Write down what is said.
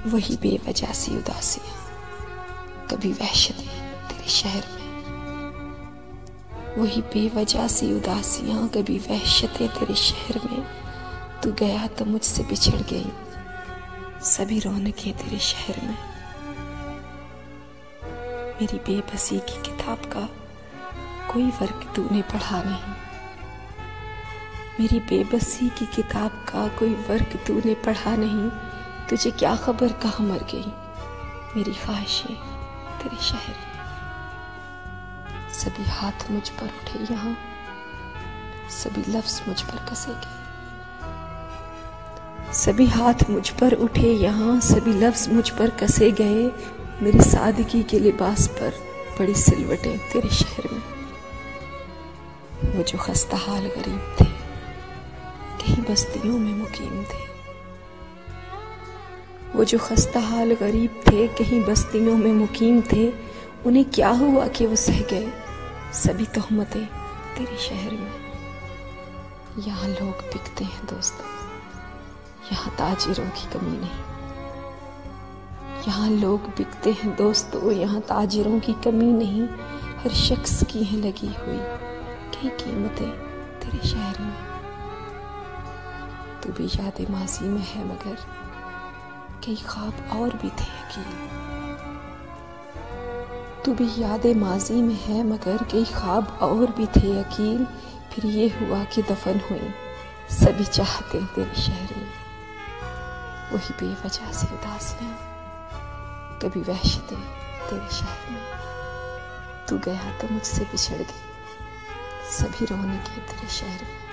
वही बेवजह सी उदासियां, कभी वहशतें तेरे शहर में। वही बेवजह सी उदासियां, कभी वहशतें तेरे शहर में। तू गया तो मुझसे बिछड़ गई सभी रौनकें तेरे शहर में। मेरी बेबसी की किताब का कोई वर्ग तूने पढ़ा नहीं। मेरी बेबसी की किताब का कोई वर्ग तूने पढ़ा नहीं। तुझे क्या खबर कहाँ मर गई मेरी ख्वाहिशें तेरे शहर में। सभी हाथ मुझ पर उठे यहाँ, सभी लफ्ज मुझ पर कसे गए। सभी हाथ मुझ पर उठे यहाँ, सभी लफ्ज मुझ पर कसे गए। मेरी सादगी के लिबास पर बड़ी सिलवटें तेरे शहर में। वो जो खस्ता हाल गरीब थे कहीं बस्तियों में मुकीम थे। वो जो खस्ता हाल गरीब थे कहीं बस्तियों में मुकीम थे। उन्हें क्या हुआ कि वो सह गए सभी तोहमतें तेरे शहर में। यहाँ लोग बिकते हैं दोस्तों, यहाँ ताजिरों की कमी नहीं। यहाँ लोग बिकते हैं दोस्तों, यहाँ ताजिरों की कमी नहीं। हर शख्स की है लगी हुई कई कीमतें तेरे शहर में। तू भी याद माजी में है मगर कई ख्वाब और भी थे यकीन। तू भी याद माजी में है मगर कई ख्वाब और भी थे यकीन। फिर ये हुआ कि दफन हुई सभी चाहते तेरे शहर में। वही बेवजह सी उदासियां, कभी वहशतें तेरे शहर में। तू गया तो मुझसे बिछड़ गई सभी रौनकें तेरे शहर में।